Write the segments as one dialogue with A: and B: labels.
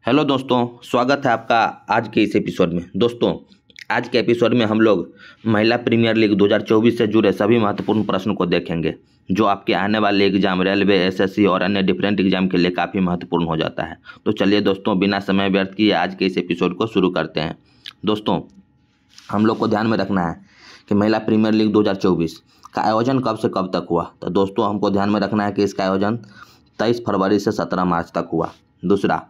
A: Hello दोस्तों, स्वागत है आपका आज के इस एपिसोड में। दोस्तों, आज के एपिसोड में हम लोग महिला प्रीमियर लीग 2024 से जुड़े सभी महत्वपूर्ण प्रश्न को देखेंगे, जो आपके आने वाले एग्जाम रेलवे, एसएससी और अन्य डिफरेंट एग्जाम के लिए काफ़ी महत्वपूर्ण हो जाता है। तो चलिए दोस्तों, बिना समय व्यर्थ किए आज के इस एपिसोड को शुरू करते हैं। दोस्तों, हम लोग को ध्यान में रखना है कि महिला प्रीमियर लीग 2024 का आयोजन कब से कब तक हुआ। तो दोस्तों, हमको ध्यान में रखना है कि इसका आयोजन 23 फरवरी से 17 मार्च तक हुआ। दूसरा,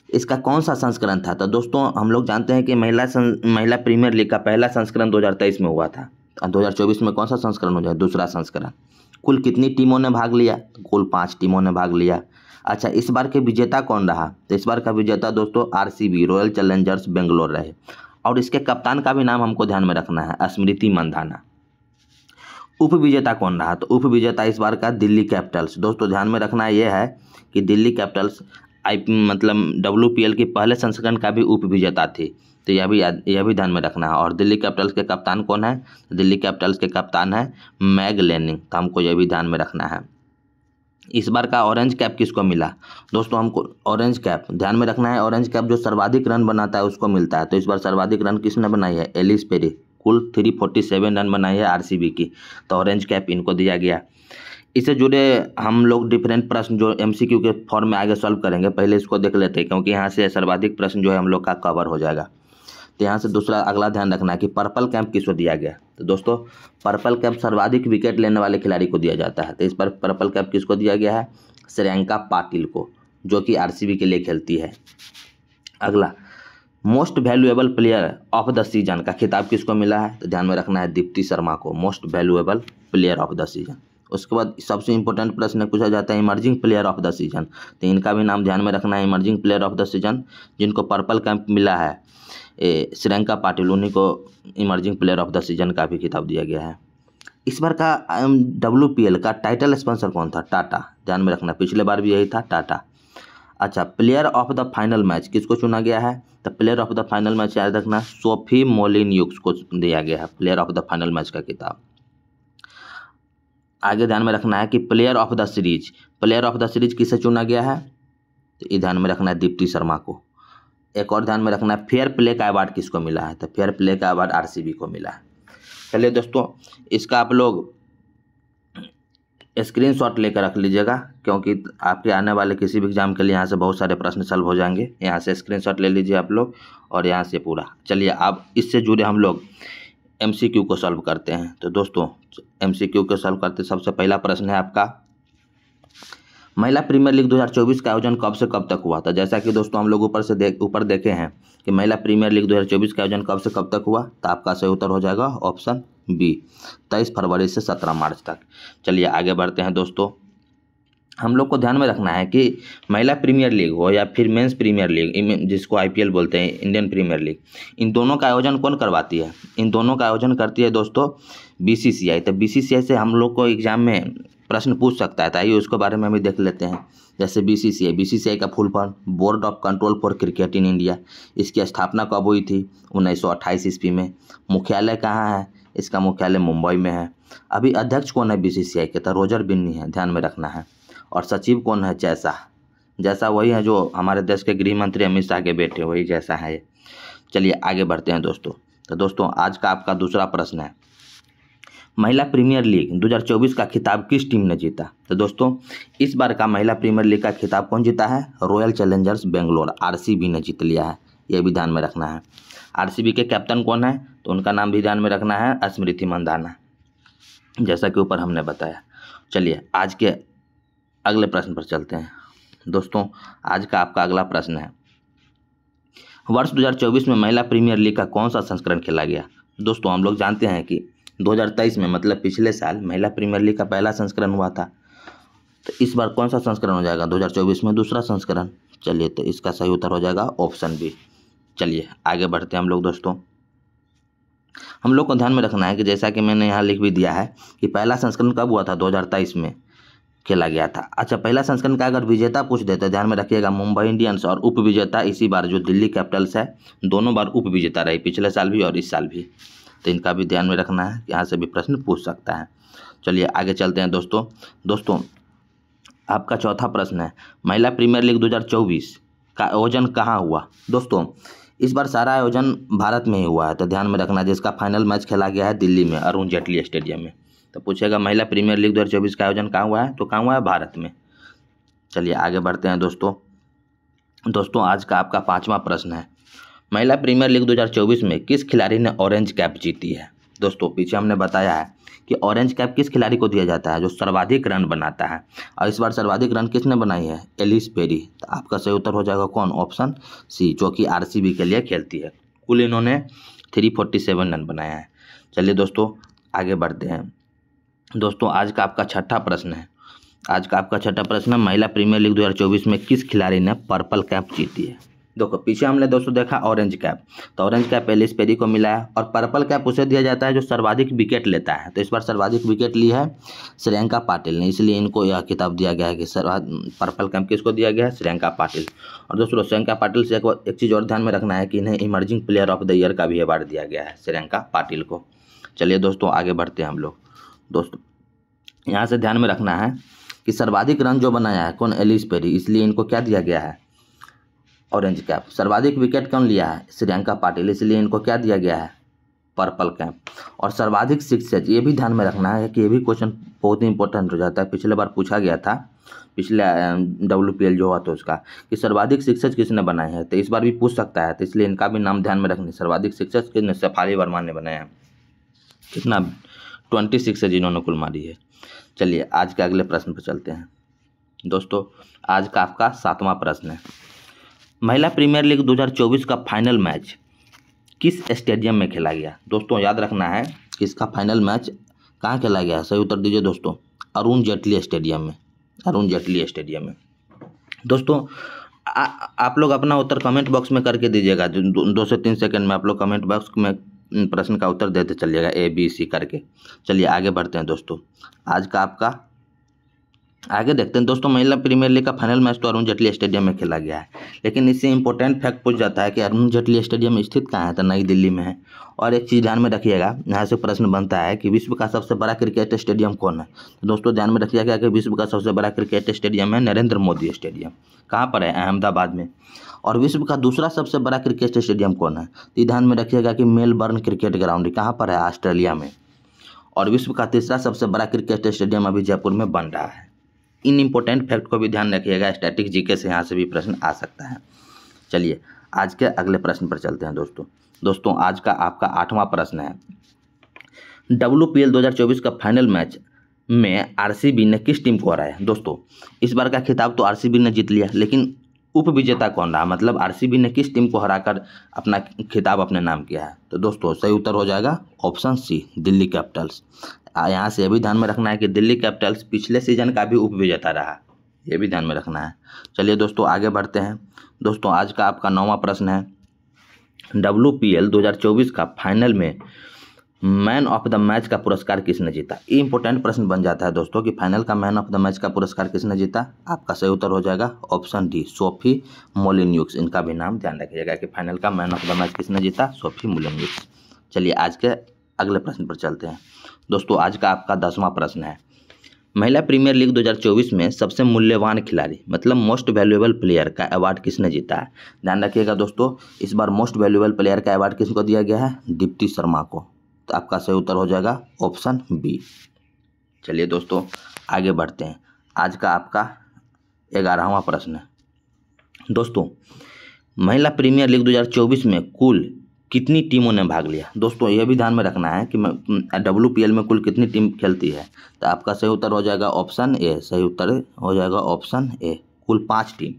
A: इसका कौन सा संस्करण था। तो दोस्तों, हम लोग जानते हैं कि महिला प्रीमियर लीग का पहला संस्करण 2023 में हुआ था। 2024 में कौन सा संस्करण हो जाए, दूसरा संस्करण। कुल कितनी टीमों ने भाग लिया, तो कुल 5 टीमों ने भाग लिया। अच्छा, इस बार के विजेता कौन रहा। तो इस बार का विजेता दोस्तों आरसीबी, रॉयल चैलेंजर्स बेंगलोर रहे। और इसके कप्तान का भी नाम हमको ध्यान में रखना है, स्मृति मंधाना। उप विजेता कौन रहा, तो उप विजेता इस बार का दिल्ली कैपिटल्स। दोस्तों, ध्यान में रखना यह है कि दिल्ली कैपिटल्स WPL के पहले संस्करण का भी उप विजेता थी। तो यह भी ध्यान में रखना है। और दिल्ली कैपिटल्स के कप्तान कौन है, दिल्ली कैपिटल्स के कप्तान है मैग लेनिंग। तो हमको यह भी ध्यान में रखना है। इस बार का ऑरेंज कैप किसको मिला। दोस्तों, हमको ऑरेंज कैप ध्यान में रखना है। ऑरेंज कैप जो सर्वाधिक रन बनाता है उसको मिलता है। तो इस बार सर्वाधिक रन किसने बनाई है, एलिस पेरी। कुल 347 रन बनाई है आरसीबी की। तो ऑरेंज कैप इनको दिया गया। इससे जुड़े हम लोग डिफरेंट प्रश्न जो एमसीक्यू के फॉर्म में आगे सॉल्व करेंगे, पहले इसको देख लेते हैं, क्योंकि यहाँ से सर्वाधिक प्रश्न जो है हम लोग का कवर हो जाएगा। तो यहाँ से दूसरा अगला ध्यान रखना है कि पर्पल कैंप किसको दिया गया। तो दोस्तों, पर्पल कैंप सर्वाधिक विकेट लेने वाले खिलाड़ी को दिया जाता है। तो इस पर पर्पल कैंप किसको दिया गया है, श्रेयांका पाटिल को, जो कि आरसीबी के लिए खेलती है। अगला, most valuable player of the season का खिताब किसको मिला है। तो ध्यान में रखना है दीप्ति शर्मा को, most valuable player of the season. उसके बाद सबसे इंपॉर्टेंट प्रश्न पूछा जाता है emerging player of the season. तो इनका भी नाम ध्यान में रखना है, emerging player of the season, जिनको पर्पल कैंप मिला है श्रेयांका पाटिल, उन्हीं को emerging player of the season का भी खिताब दिया गया है। इस बार का WPL का टाइटल स्पॉन्सर कौन था, टाटा। ध्यान में रखना, पिछले बार भी यही था, टाटा। अच्छा, player of the final match किसको चुना गया है। तो player of the final match याद रखना, सोफी मोलिन्यूक्स को दिया गया है player of the final match का खिताब। आगे ध्यान में रखना है कि प्लेयर ऑफ द सीरीज किसे चुना गया है। तो ये ध्यान में रखना है दीप्ति शर्मा को। एक और ध्यान में रखना है फेयर प्ले का अवार्ड किसको मिला है। तो फेयर प्ले का अवार्ड आरसीबी को मिला है। चलिए दोस्तों, इसका आप लोग स्क्रीनशॉट लेकर रख लीजिएगा, क्योंकि आपके आने वाले किसी भी एग्जाम के लिए यहाँ से बहुत सारे प्रश्न सॉल्व हो जाएंगे। यहाँ से स्क्रीनशॉट ले लीजिए आप लोग, और यहाँ से पूरा। चलिए, अब इससे जुड़े हम लोग एमसीक्यू को सॉल्व करते हैं। तो दोस्तों, एमसीक्यू को सॉल्व करते सबसे पहला प्रश्न है आपका, महिला प्रीमियर लीग 2024 का आयोजन कब से कब तक हुआ था। जैसा कि दोस्तों हम लोग ऊपर देखे हैं कि महिला प्रीमियर लीग 2024 का आयोजन कब से कब तक हुआ। तो आपका सही उत्तर हो जाएगा ऑप्शन बी, 23 फरवरी से 17 मार्च तक। चलिए आगे बढ़ते हैं दोस्तों। हम लोग को ध्यान में रखना है कि महिला प्रीमियर लीग हो या फिर मेंस प्रीमियर लीग, जिसको आईपीएल बोलते हैं, इंडियन प्रीमियर लीग, इन दोनों का आयोजन कौन करवाती है। इन दोनों का आयोजन करती है दोस्तों बीसीसीआई। तो बीसीसीआई से हम लोग को एग्जाम में प्रश्न पूछ सकता है। तो आइए उसके बारे में भी देख लेते हैं। जैसे बीसीसीआई का full form board of control for cricket in India. इसकी स्थापना कब हुई थी, 1928 ईस्वी में। मुख्यालय कहाँ है, इसका मुख्यालय मुंबई में है। अभी अध्यक्ष कौन है बीसीसीआई के, तो रोजर बिन्नी है, ध्यान में रखना है। और सचिव कौन है, जैसा वही है जो हमारे देश के गृह मंत्री अमित शाह के बेटे, वही जैसा है। चलिए आगे बढ़ते हैं दोस्तों। तो दोस्तों, आज का आपका दूसरा प्रश्न है, महिला प्रीमियर लीग 2024 का खिताब किस टीम ने जीता। तो दोस्तों, इस बार का महिला प्रीमियर लीग का खिताब कौन जीता है, रॉयल चैलेंजर्स बेंगलोर, आरसीबी ने जीत लिया है। यह भी ध्यान में रखना है। आरसीबी के कैप्टन कौन है, तो उनका नाम भी ध्यान में रखना है, स्मृति मंधाना, जैसा कि ऊपर हमने बताया। चलिए आज के अगले प्रश्न पर चलते हैं। दोस्तों, आज का आपका अगला प्रश्न है, वर्ष 2024 में महिला प्रीमियर लीग का कौन सा संस्करण खेला गया। दोस्तों, हम लोग जानते हैं कि 2023 में, मतलब पिछले साल, महिला प्रीमियर लीग का पहला संस्करण हुआ था। तो इस बार कौन सा संस्करण हो जाएगा 2024 में, दूसरा संस्करण। चलिए, तो इसका सही उत्तर हो जाएगा ऑप्शन बी। चलिए आगे बढ़ते हैं हम लोग। दोस्तों, हम लोग को ध्यान में रखना है कि जैसा कि मैंने यहाँ लिख भी दिया है कि पहला संस्करण कब हुआ था, 2023 में खेला गया था। अच्छा, पहला संस्करण का अगर विजेता पूछ देते, ध्यान में रखिएगा मुंबई इंडियंस, और उप विजेता इसी बार जो दिल्ली कैपिटल्स है, दोनों बार उप विजेता रही, पिछले साल भी और इस साल भी। तो इनका भी ध्यान में रखना है, यहाँ से भी प्रश्न पूछ सकता है। चलिए आगे चलते हैं दोस्तों। आपका चौथा प्रश्न है, महिला प्रीमियर लीग 2024 का आयोजन कहाँ हुआ? दोस्तों इस बार सारा आयोजन भारत में ही हुआ है, तो ध्यान में रखना। जिसका फाइनल मैच खेला गया है दिल्ली में, अरुण जेटली स्टेडियम में। तो पूछेगा महिला प्रीमियर लीग 2024 का आयोजन कहाँ हुआ है? तो कहाँ हुआ है? भारत में। चलिए आगे बढ़ते हैं दोस्तों आज का आपका 5वां प्रश्न है, महिला प्रीमियर लीग 2024 में किस खिलाड़ी ने ऑरेंज कैप जीती है? दोस्तों पीछे हमने बताया है कि ऑरेंज कैप किस खिलाड़ी को दिया जाता है? जो सर्वाधिक रन बनाता है। और इस बार सर्वाधिक रन किसने बनाई है? Ellyse Perry. तो आपका सही उत्तर हो जाएगा कौन? ऑप्शन सी, जो कि आरसीबी के लिए खेलती है। कुल इन्होंने 347 रन बनाया है। चलिए दोस्तों आगे बढ़ते हैं। दोस्तों आज का आपका छठा प्रश्न है, महिला प्रीमियर लीग 2024 में किस खिलाड़ी ने पर्पल कैप जीती है? देखो पीछे हमने दोस्तों देखा ऑरेंज कैप, तो ऑरेंज कैप एलिस पेरी को मिला है, और पर्पल कैप उसे दिया जाता है जो सर्वाधिक विकेट लेता है। तो इस बार सर्वाधिक विकेट ली है श्रेयंका पाटिल ने, इसलिए इनको यह खिताब दिया गया है कि पर्पल कैप किसको दिया गया है? श्रेयंका पाटिल। और दोस्तों श्रेयंका पाटिल से एक चीज़ और ध्यान में रखना है कि इन्हें emerging player of the year का भी अवार्ड दिया गया है श्रेयंका पाटिल को। चलिए दोस्तों आगे बढ़ते हैं हम लोग। दोस्तों यहाँ से ध्यान में रखना है कि सर्वाधिक रन जो बनाया है कौन? एलिस पेरी, इसलिए इनको क्या दिया गया है? Orange cap. सर्वाधिक विकेट कौन लिया है? श्रेयंका पाटिल, इसलिए इनको क्या दिया गया है? Purple cap. और सर्वाधिक सिक्सेज, ये भी ध्यान में रखना है कि ये भी क्वेश्चन बहुत ही इंपॉर्टेंट हो जाता है। पिछले बार पूछा गया था, पिछले WPL जो हुआ था उसका, कि सर्वाधिक सिक्सेज किसने बनाए हैं, तो इस बार भी पूछ सकता है, तो इसलिए इनका भी नाम ध्यान में रखनी। सर्वाधिक सिक्सेज किसने? शेफाली वर्मा ने बनाया है। कितना? 20 सिक्सेज इन्होंने कुल मारी है। चलिए आज के अगले प्रश्न पर चलते हैं। दोस्तों आज का आपका 7वां प्रश्न है, महिला प्रीमियर लीग 2024 का फाइनल मैच किस स्टेडियम में खेला गया? दोस्तों याद रखना है कि इसका फाइनल मैच कहाँ खेला गया? सही उत्तर दीजिए दोस्तों, अरुण जेटली स्टेडियम में। अरुण जेटली स्टेडियम में। दोस्तों आप लोग अपना उत्तर कमेंट बॉक्स में करके दीजिएगा। 2 से 3 सेकंड में आप लोग कमेंट बॉक्स में प्रश्न का उत्तर देते चलिएगा, ABC करके। चलिए आगे बढ़ते हैं दोस्तों। आज का आपका आगे देखते हैं दोस्तों। महिला प्रीमियर लीग का फाइनल मैच तो अरुण जेटली स्टेडियम में खेला गया है, लेकिन इससे इंपॉर्टेंट फैक्ट पूछ जाता है कि अरुण जेटली स्टेडियम स्थित कहाँ है? तो नई दिल्ली में है। और एक चीज़ ध्यान में रखिएगा, यहाँ से प्रश्न बनता है कि विश्व का सबसे बड़ा क्रिकेट स्टेडियम कौन है? तो दोस्तों ध्यान में रखिएगा कि विश्व का सबसे बड़ा क्रिकेट स्टेडियम है नरेंद्र मोदी स्टेडियम। कहाँ पर है? अहमदाबाद में। और विश्व का दूसरा सबसे बड़ा क्रिकेट स्टेडियम कौन है? तो ध्यान में रखिएगा कि मेलबर्न क्रिकेट ग्राउंड कहाँ पर है? ऑस्ट्रेलिया में। और विश्व का तीसरा सबसे बड़ा क्रिकेट स्टेडियम अभी जयपुर में बन रहा है। इन इंपॉर्टेंट फैक्ट को भी ध्यान रखिएगा, स्टैटिक जीके से यहाँ से भी प्रश्न आ सकता है। चलिए आज के अगले प्रश्न पर चलते हैं दोस्तों आज का आपका 8वां प्रश्न है, WPL 2024 का फाइनल मैच में आरसीबी ने किस टीम को हराया? दोस्तों इस बार का खिताब तो आरसीबी ने जीत लिया, लेकिन उप विजेता कौन रहा? मतलब आरसीबी ने किस टीम को हराकर अपना खिताब अपने नाम किया है? तो दोस्तों सही उत्तर हो जाएगा ऑप्शन सी, दिल्ली कैपिटल्स। यहाँ से ये भी ध्यान में रखना है कि दिल्ली कैपिटल्स पिछले सीजन का भी उप विजेता रहा, ये भी ध्यान में रखना है। चलिए दोस्तों आगे बढ़ते हैं। दोस्तों आज का आपका 9वां प्रश्न है, WPL 2024 का फाइनल में मैन ऑफ द मैच का पुरस्कार किसने जीता? ये इंपॉर्टेंट प्रश्न बन जाता है दोस्तों कि फाइनल का मैन ऑफ द मैच का पुरस्कार किसने जीता? आपका सही उत्तर हो जाएगा ऑप्शन डी, सोफी मोलिन्यूक्स। इनका भी नाम ध्यान रखिएगा कि फाइनल का मैन ऑफ द मैच किसने जीता? सोफी मोलिन्यूक्स। चलिए आज के अगले प्रश्न पर चलते हैं। दोस्तों आज का आपका 10वां प्रश्न है, महिला प्रीमियर लीग 2024 में सबसे मूल्यवान खिलाड़ी मतलब मोस्ट वैल्यूएबल प्लेयर का अवार्ड किसने जीता है? ध्यान रखिएगा दोस्तों, इस बार मोस्ट वैल्यूएबल प्लेयर का अवार्ड किसको दिया गया है? दीप्ति शर्मा को। तो आपका सही उत्तर हो जाएगा ऑप्शन बी। चलिए दोस्तों आगे बढ़ते हैं। आज का आपका 11वां प्रश्न है, दोस्तों महिला प्रीमियर लीग 2024 में कुल कितनी टीमों ने भाग लिया? दोस्तों यह भी ध्यान में रखना है कि WPL में कुल कितनी टीम खेलती है? तो आपका सही उत्तर हो जाएगा ऑप्शन ए। सही उत्तर हो जाएगा ऑप्शन ए, कुल 5 टीम।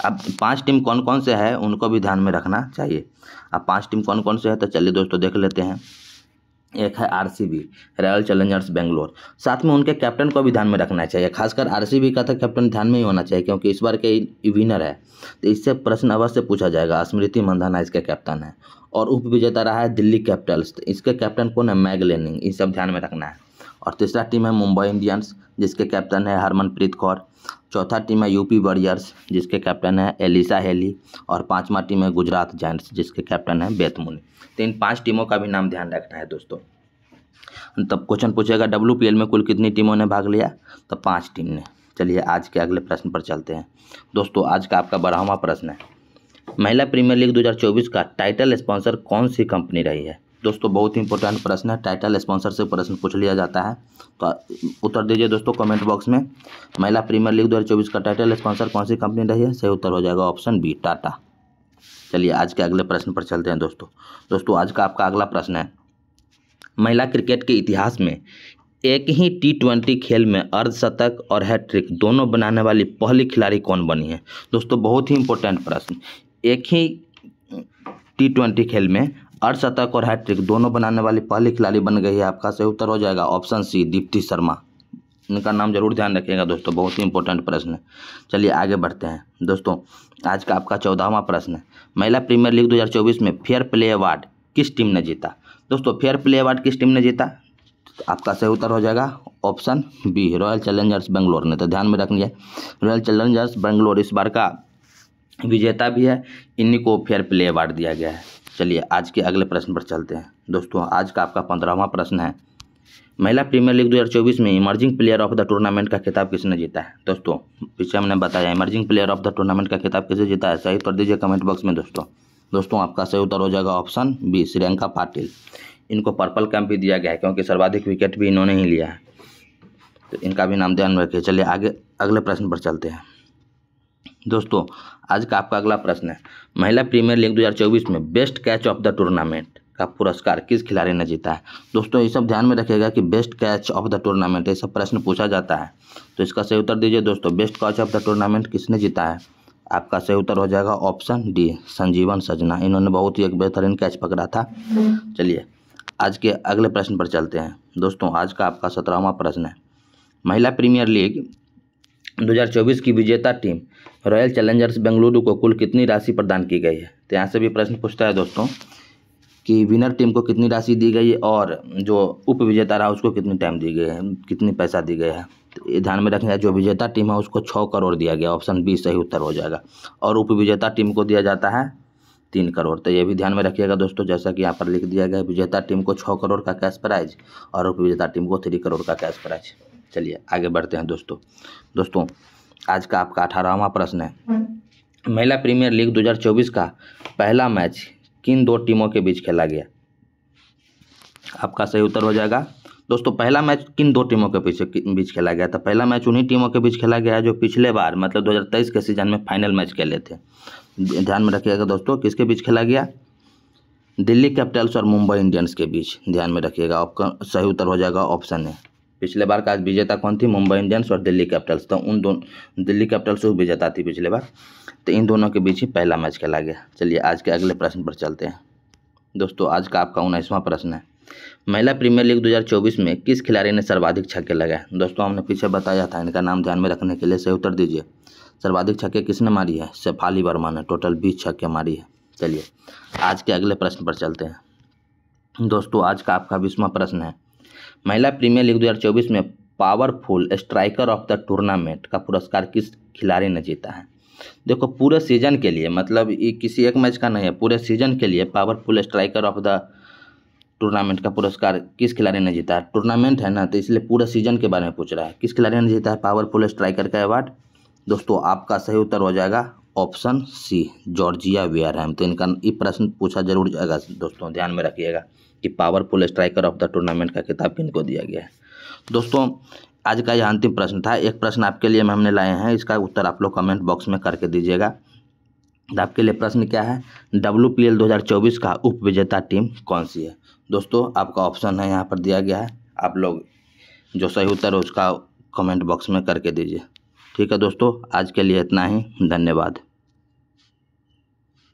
A: अब 5 टीम कौन कौन से है उनको भी ध्यान में रखना चाहिए। अब 5 टीम कौन कौन से है तो चलिए दोस्तों देख लेते हैं। एक है आरसीबी, रॉयल चैलेंजर्स बेंगलोर। साथ में उनके कैप्टन को भी ध्यान में रखना चाहिए, खासकर आरसीबी का तो कैप्टन ध्यान में ही होना चाहिए क्योंकि इस बार के विनर है, तो इससे प्रश्न अवश्य पूछा जाएगा। स्मृति मंधाना इसके कैप्टन है और उप विजेता रहा है दिल्ली कैपिटल्स, तो इसके कैप्टन कौन है? Meg Lanning. ये सब ध्यान में रखना है। और तीसरा टीम है मुंबई इंडियंस जिसके कैप्टन है हरमनप्रीत कौर। चौथा टीम है यूपी वॉरियर्स जिसके कैप्टन है एलिसा हेली। और 5वां टीम है गुजरात जायंट्स जिसके कैप्टन है बेथ मुनी। तो इन 5 टीमों का भी नाम ध्यान रखना है दोस्तों। तब क्वेश्चन पूछेगा WPL में कुल कितनी टीमों ने भाग लिया? तो 5 टीम ने। चलिए आज के अगले प्रश्न पर चलते हैं। दोस्तों आज का आपका 12वां प्रश्न है, महिला प्रीमियर लीग 2024 का टाइटल स्पॉन्सर कौन सी कंपनी रही है? दोस्तों बहुत ही इंपॉर्टेंट प्रश्न है, टाइटल स्पॉन्सर से प्रश्न पूछ लिया जाता है, तो उत्तर दीजिए दोस्तों कमेंट बॉक्स में। महिला प्रीमियर लीग 2024 का टाइटल स्पॉन्सर कौन सी कंपनी रही है? सही उत्तर हो जाएगा ऑप्शन बी, टाटा। चलिए आज के अगले प्रश्न पर चलते हैं दोस्तों आज का आपका अगला प्रश्न है, महिला क्रिकेट के इतिहास में एक ही T20 खेल में अर्धशतक और हैट्रिक दोनों बनाने वाली पहली खिलाड़ी कौन बनी है? दोस्तों बहुत ही इंपॉर्टेंट प्रश्न, एक ही T20 खेल में अर्धशतक और हैट्रिक दोनों बनाने वाली पहली खिलाड़ी बन गई है। आपका सही उत्तर हो जाएगा ऑप्शन सी, दीप्ति शर्मा। इनका नाम जरूर ध्यान रखिएगा दोस्तों, बहुत ही इंपॉर्टेंट प्रश्न है। चलिए आगे बढ़ते हैं दोस्तों, आज का आपका 14वां प्रश्न है, महिला प्रीमियर लीग 2024 में फेयर प्ले अवार्ड किस टीम ने जीता? दोस्तों फेयर प्ले अवार्ड किस टीम ने जीता? आपका सही उत्तर हो जाएगा option B, royal challengers Bangalore ने। तो ध्यान में रखिए, रॉयल चैलेंजर्स बेंगलोर इस बार का विजेता भी है, इन्हीं को फेयर प्ले अवार्ड दिया गया है। चलिए आज के अगले प्रश्न पर चलते हैं दोस्तों, आज का आपका 15वां प्रश्न है, महिला प्रीमियर लीग 2024 में emerging player of the tournament का खिताब किसने जीता है? दोस्तों पीछे हमने बताया emerging player of the tournament का खिताब किसने जीता है, सही उत्तर दीजिए कमेंट बॉक्स में दोस्तों आपका सही उत्तर हो जाएगा ऑप्शन बी, श्रियंका पाटिल। इनको पर्पल कैंप भी दिया गया है क्योंकि सर्वाधिक विकेट भी इन्होंने ही लिया है, तो इनका भी नाम ध्यान में रखिए। चलिए आगे अगले प्रश्न पर चलते हैं दोस्तों, आज का आपका अगला प्रश्न है, महिला प्रीमियर लीग 2024 में best catch of the tournament का पुरस्कार किस खिलाड़ी ने जीता है? दोस्तों ये सब ध्यान में रखिएगा कि best catch of the tournament ये सब प्रश्न पूछा जाता है, तो इसका सही उत्तर दीजिए दोस्तों, best catch of the tournament किसने जीता है? आपका सही उत्तर हो जाएगा ऑप्शन डी, संजीवन सजना। इन्होंने बहुत ही एक बेहतरीन कैच पकड़ा था। चलिए आज के अगले प्रश्न पर चलते हैं दोस्तों, आज का आपका 17वां प्रश्न है, महिला प्रीमियर लीग 2024 की विजेता टीम रॉयल चैलेंजर्स बेंगलुरु को कुल कितनी राशि प्रदान की गई है? तो यहाँ से भी प्रश्न पूछता है दोस्तों कि विनर टीम को कितनी राशि दी गई है और जो उप विजेता रहा उसको कितनी टाइम दी गई है, कितनी पैसा दी गई है? तो ये ध्यान में रखना है, जो विजेता टीम है उसको 6 करोड़ दिया गया, ऑप्शन बी सही उत्तर हो जाएगा, और उप विजेता टीम को दिया जाता है 3 करोड़। तो ये भी ध्यान में रखिएगा दोस्तों, जैसा कि यहाँ पर लिख दिया गया है, विजेता टीम को 6 करोड़ का कैश प्राइज और उप विजेता टीम को 3 करोड़ का कैश प्राइज। चलिए आगे बढ़ते हैं दोस्तों आज का आपका 18वां प्रश्न है, महिला प्रीमियर लीग 2024 का पहला मैच किन 2 टीमों के बीच खेला गया? आपका सही उत्तर हो जाएगा दोस्तों, पहला मैच किन 2 टीमों के बीच खेला गया था? पहला मैच उन्हीं टीमों के बीच खेला गया है जो पिछले बार मतलब 2023 के सीजन में फाइनल मैच खेले थे। ध्यान में रखिएगा दोस्तों, किसके बीच खेला गया? दिल्ली कैपिटल्स और मुंबई इंडियंस के बीच। ध्यान में रखिएगा, आपका सही उत्तर हो जाएगा ऑप्शन ए। पिछले बार का विजेता कौन थी? मुंबई इंडियंस और दिल्ली कैपिटल्स। तो उन दोनों, दिल्ली कैपिटल्स विजेता थी पिछले बार, तो इन दोनों के बीच ही पहला मैच खेला गया। चलिए आज के अगले प्रश्न पर चलते हैं दोस्तों, आज का आपका 19वां प्रश्न है, महिला प्रीमियर लीग 2024 में किस खिलाड़ी ने सर्वाधिक छक्के लगाए? दोस्तों हमने पीछे बताया था, इनका नाम ध्यान में रखने के लिए सही उत्तर दीजिए, सर्वाधिक छक्के किसने मारी है? शेफाली वर्मा ने, टोटल 20 छक्के मारी है। चलिए आज के अगले प्रश्न पर चलते हैं दोस्तों, आज का आपका 20वां प्रश्न है, महिला प्रीमियर लीग 2024 में powerful striker of the tournament का पुरस्कार किस खिलाड़ी ने जीता है? देखो पूरे सीजन के लिए, मतलब ये किसी एक मैच का नहीं है, पूरे सीजन के लिए powerful striker of the tournament का पुरस्कार किस खिलाड़ी ने जीता है? टूर्नामेंट है ना, तो इसलिए पूरे सीजन के बारे में पूछ रहा है, किस खिलाड़ी ने जीता है पावरफुल स्ट्राइकर का अवार्ड? दोस्तों आपका सही उत्तर हो जाएगा ऑप्शन सी, जॉर्जिया वेयरहैम। तो इनका ये प्रश्न पूछा जरूर जाएगा दोस्तों, ध्यान में रखिएगा कि powerful striker of the tournament का खिताब किनको दिया गया है। दोस्तों आज का यह अंतिम प्रश्न था, एक प्रश्न आपके लिए हमने लाए हैं, इसका उत्तर आप लोग कमेंट बॉक्स में करके दीजिएगा। आपके लिए प्रश्न क्या है, WPL 2024 का उप विजेता टीम कौन सी है? दोस्तों आपका ऑप्शन है यहाँ पर दिया गया है, आप लोग जो सही उत्तर है उसका कमेंट बॉक्स में करके दीजिए। ठीक है दोस्तों, आज के लिए इतना ही, धन्यवाद।